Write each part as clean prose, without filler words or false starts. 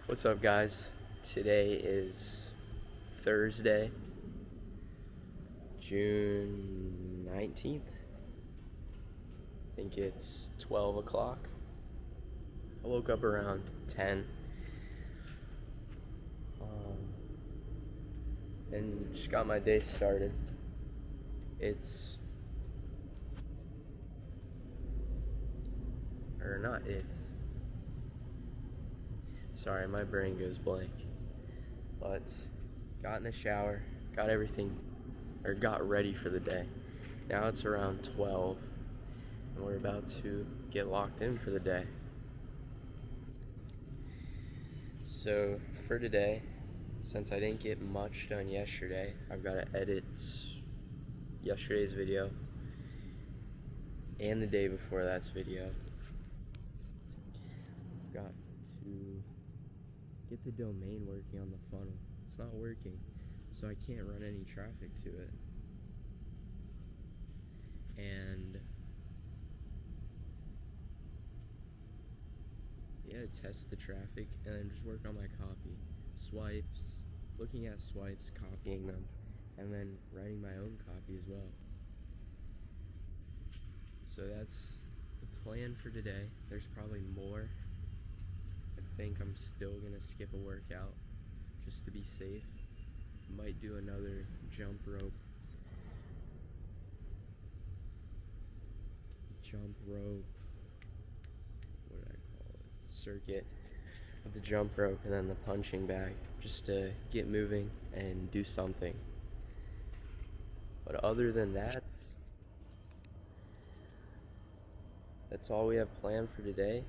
What's up, guys? Today is Thursday, June 19th. I think it's 12 o'clock. I woke up around 10 and just got my day started. Sorry, my brain goes blank. But got in the shower, got ready for the day. Now it's around 12 and we're about to get locked in for the day. So for today, since I didn't get much done yesterday, I've got to edit yesterday's video and the day before that's video. I've got to get the domain working on the funnel. It's not working, so I can't run any traffic to it. And yeah, test the traffic and then just work on my copy. Swipes, looking at swipes, copying them, and then writing my own copy as well. So that's the plan for today. There's probably more. I think I'm still gonna skip a workout just to be safe. Might do another jump rope what did I call it, circuit of the jump rope, and then the punching bag, just to get moving and do something. But other than that, that's all we have planned for today.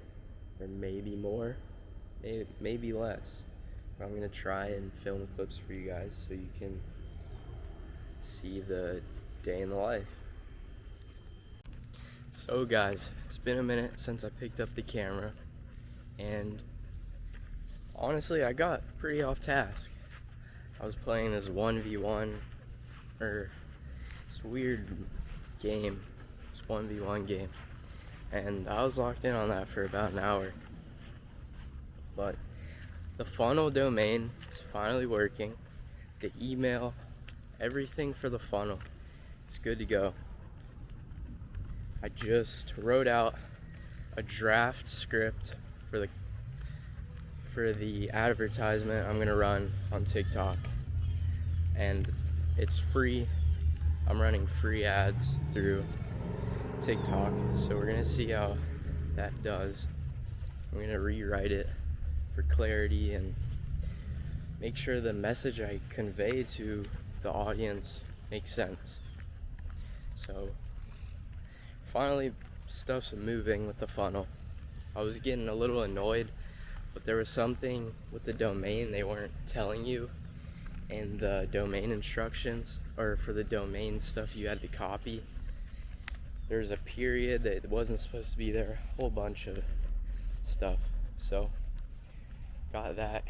There may be more, maybe less. But I'm gonna try and film clips for you guys so you can see the day in the life. So guys, it's been a minute since I picked up the camera, and honestly I got pretty off task. I was playing this 1v1, or this weird game, this 1v1 game, and I was locked in on that for about an hour. But the funnel domain is finally working. The email, everything for the funnel, it's good to go. I just wrote out a draft script for the advertisement I'm gonna run on TikTok, and it's free. I'm running free ads through TikTok, so we're gonna see how that does. I'm gonna rewrite it for clarity and make sure the message I convey to the audience makes sense. So finally, stuff's moving with the funnel. I was getting a little annoyed, but there was something with the domain they weren't telling you in the domain instructions, or for the domain stuff you had to copy. There's a period that wasn't supposed to be there, a whole bunch of stuff. So got that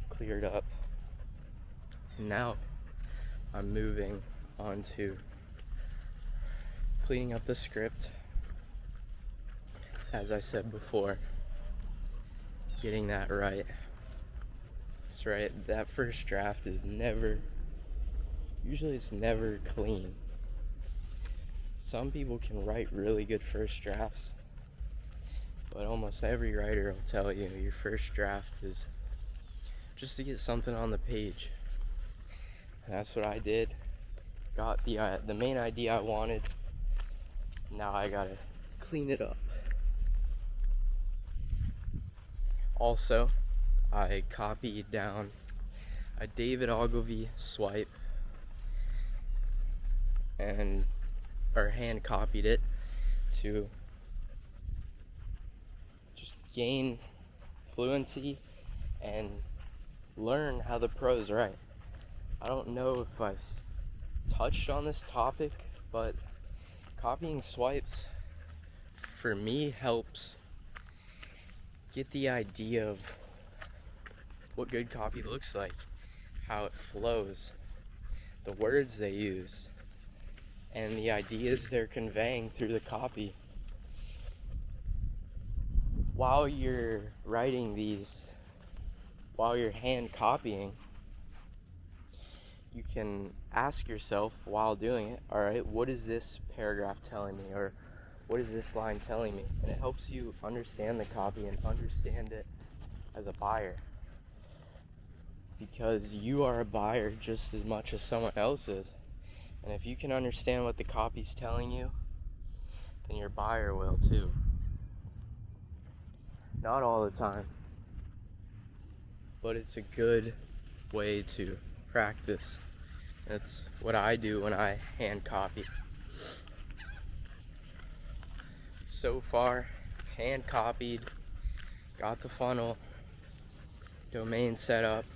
cleared up. Now I'm moving on to cleaning up the script. As I said before, getting that right. That's right, that first draft is usually it's never clean. Some people can write really good first drafts, but almost every writer will tell you your first draft is just to get something on the page. And that's what I did. Got the main idea I wanted. Now I gotta clean it up. Also, I copied down a David Ogilvy swipe or hand copied it to just gain fluency and learn how the pros write. I don't know if I've touched on this topic, but copying swipes for me helps get the idea of what good copy looks like, how it flows, the words they use, and the ideas they're conveying through the copy. While you're writing these while you're hand copying, you can ask yourself while doing it, all right, what is this paragraph telling me, or what is this line telling me? And it helps you understand the copy and understand it as a buyer, because you are a buyer just as much as someone else is. And if you can understand what the copy's telling you, then your buyer will too. Not all the time, but it's a good way to practice. That's what I do when I hand copy. So far, hand copied, got the funnel, domain set up,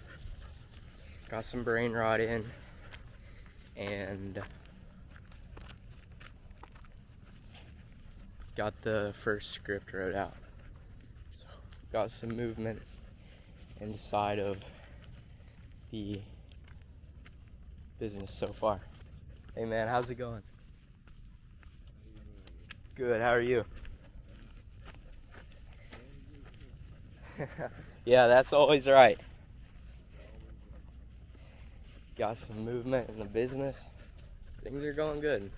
got some brain rot in, and got the first script wrote out. So got some movement inside of the business so far. Hey man, how's it going? Good, how are you? Yeah, that's always right. Got some movement in the business. Things are going good.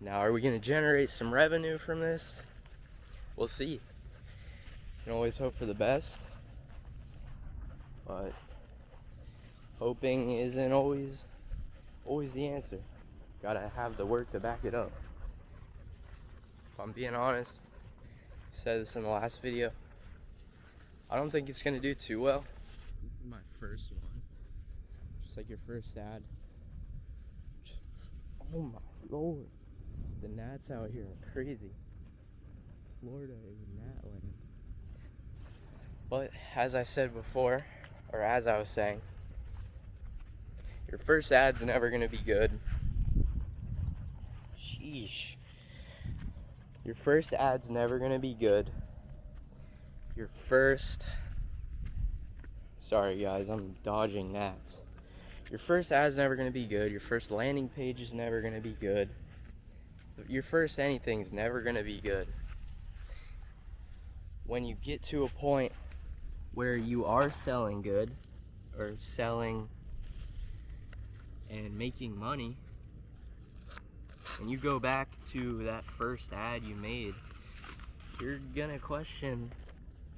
Now, are we going to generate some revenue from this? We'll see. You can always hope for the best, but hoping isn't always the answer. Gotta have the work to back it up. If I'm being honest, I said this in the last video, I don't think it's gonna do too well. This is my first one. Just like your first ad. Oh my lord. The gnats out here are crazy. Florida is gnat land. But as I said before, or as I was saying, your first ad's never gonna be good. Sheesh. Your first ad's never gonna be good. Sorry guys, I'm dodging gnats. Your first ad's never gonna be good. Your first landing page is never gonna be good. Your first anything's never gonna be good. When you get to a point where you are selling good, or selling and making money, and you go back to that first ad you made, you're gonna question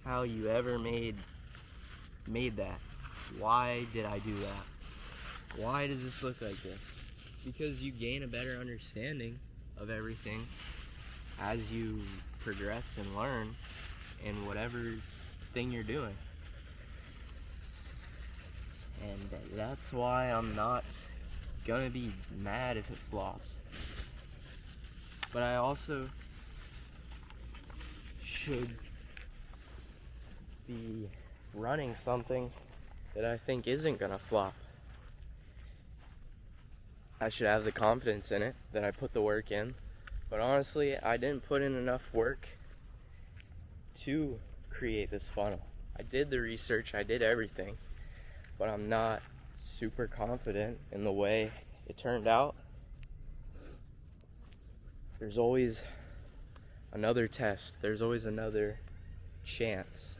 how you ever made that. Why did I do that? Why does this look like this? Because you gain a better understanding of everything as you progress and learn in whatever thing you're doing. And that's why I'm not gonna be mad if it flops. But I also should be running something that I think isn't gonna flop. I should have the confidence in it that I put the work in. But honestly, I didn't put in enough work to create this funnel. I did the research, I did everything, but I'm not super confident in the way it turned out. There's always another test, there's always another chance.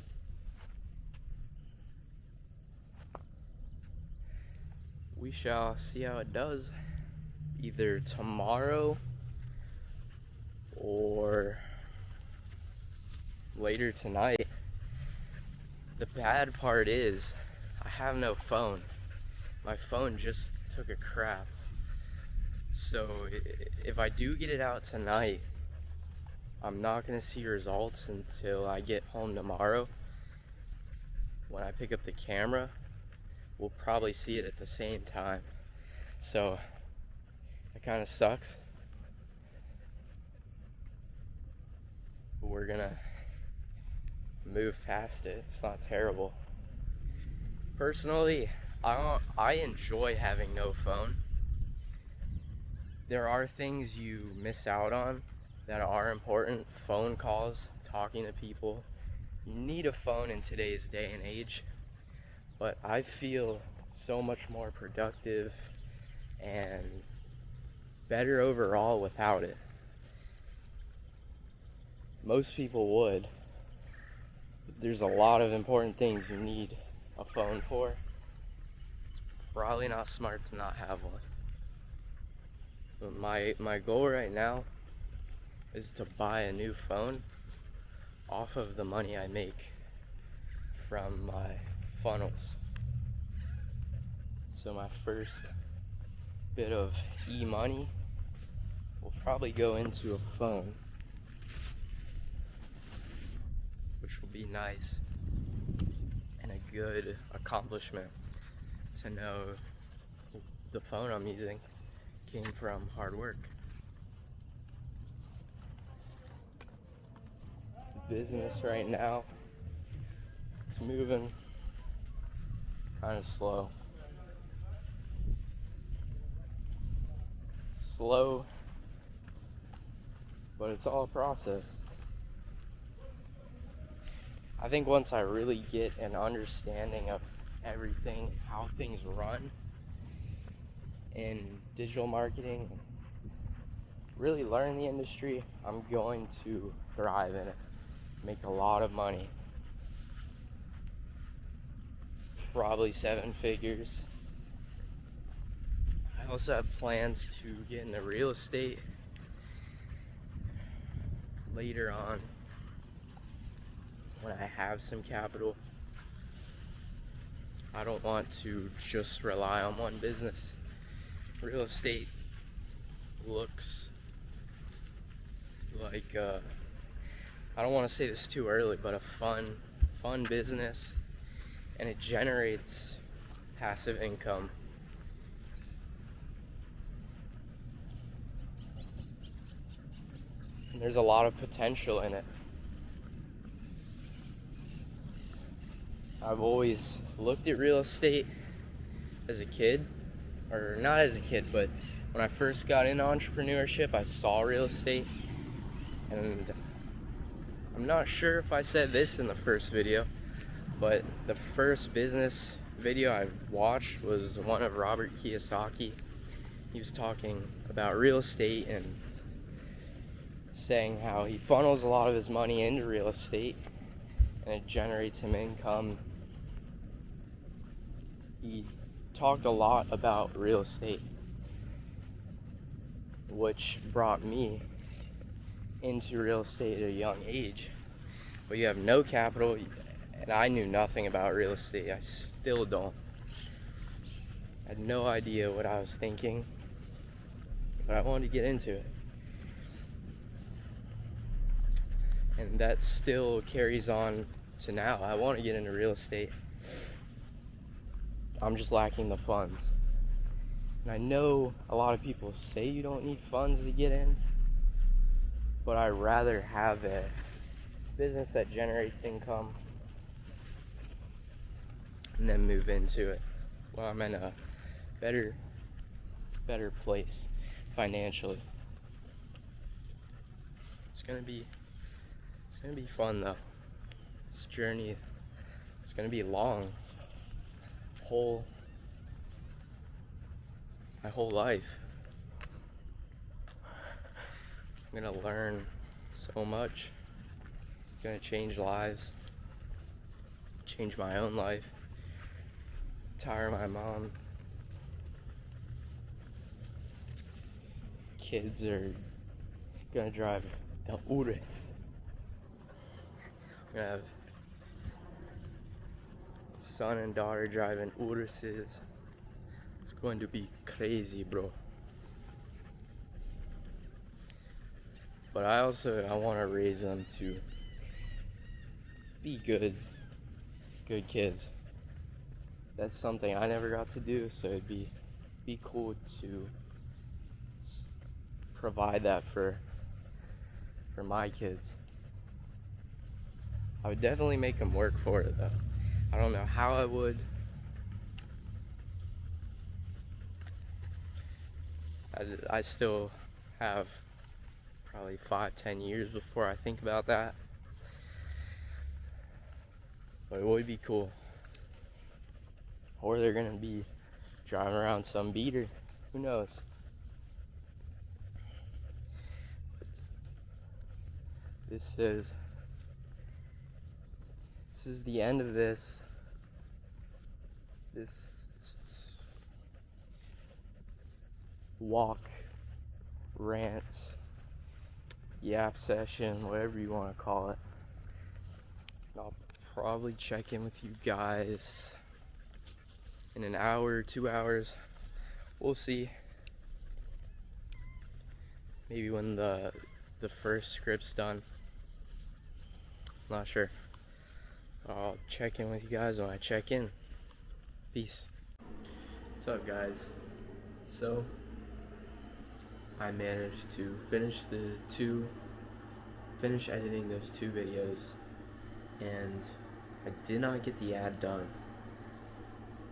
We shall see how it does, either tomorrow or later tonight. The bad part is I have no phone. My phone just took a crap. So if I do get it out tonight, I'm not gonna see results until I get home tomorrow. When I pick up the camera, we'll probably see it at the same time. So it kind of sucks. But we're gonna move past it. It's not terrible. Personally, I enjoy having no phone. There are things you miss out on that are important. Phone calls, talking to people. You need a phone in today's day and age. But I feel so much more productive and better overall without it. Most people would. There's a lot of important things you need a phone for. It's probably not smart to not have one. But my goal right now is to buy a new phone off of the money I make from my funnels. So my first bit of e-money will probably go into a phone, which will be nice and a good accomplishment to know the phone I'm using came from hard work. Business right now, it's moving kind of slow. Slow, but it's all a process. I think once I really get an understanding of everything, how things run in digital marketing, really learn the industry, I'm going to thrive in it, make a lot of money, probably 7 figures. I also have plans to get into real estate later on when I have some capital. I don't want to just rely on one business. Real estate looks like I don't want to say this too early, but a fun business, and it generates passive income. And there's a lot of potential in it. I've always looked at real estate as a kid, or not as a kid, but when I first got into entrepreneurship, I saw real estate, and I'm not sure if I said this in the first video, but the first business video I watched was one of Robert Kiyosaki. He was talking about real estate and saying how he funnels a lot of his money into real estate and it generates him income. He talked a lot about real estate, which brought me into real estate at a young age. But you have no capital, and I knew nothing about real estate. I still don't. I had no idea what I was thinking, but I wanted to get into it. And that still carries on to now. I want to get into real estate. I'm just lacking the funds. And I know a lot of people say you don't need funds to get in, but I'd rather have a business that generates income and then move into it. Well, I'm in a better place financially. It's gonna be fun though. This journey is gonna be long. My whole life. I'm gonna learn so much. It's gonna change lives. Change my own life. Tire my mom. Kids are gonna drive the Urus. I'm gonna have son and daughter driving Uruses. It's going to be crazy, bro. But I want to raise them to be good kids. That's something I never got to do, so it'd be cool to provide that for my kids. I would definitely make them work for it though. I don't know how I would. I still have probably 5-10 years before I think about that. But it would be cool. Or they're gonna be driving around some beater. Who knows? But this is this is the end of this walk, rant, yap session, whatever you want to call it. I'll probably check in with you guys in an hour, 2 hours. We'll see. Maybe when the first script's done. Not sure. I'll check in with you guys when I check in. Peace. What's up, guys? So I managed to finish editing those 2 videos, and I did not get the ad done.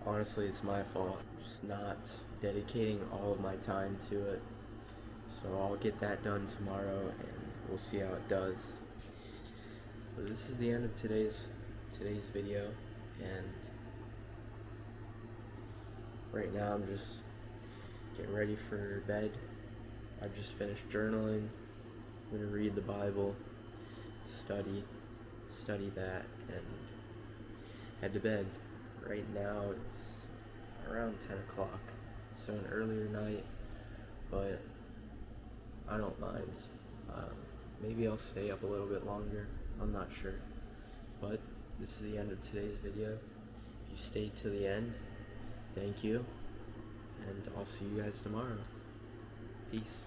Honestly, it's my fault. Just not dedicating all of my time to it. So I'll get that done tomorrow, and we'll see how it does. But this is the end of today's video, and right now I'm just getting ready for bed. I've just finished journaling. I'm gonna read the Bible, study that, and head to bed. Right now it's around 10 o'clock, so an earlier night, but I don't mind. Maybe I'll stay up a little bit longer, I'm not sure. But this is the end of today's video. If you stayed to the end, thank you, and I'll see you guys tomorrow. Peace.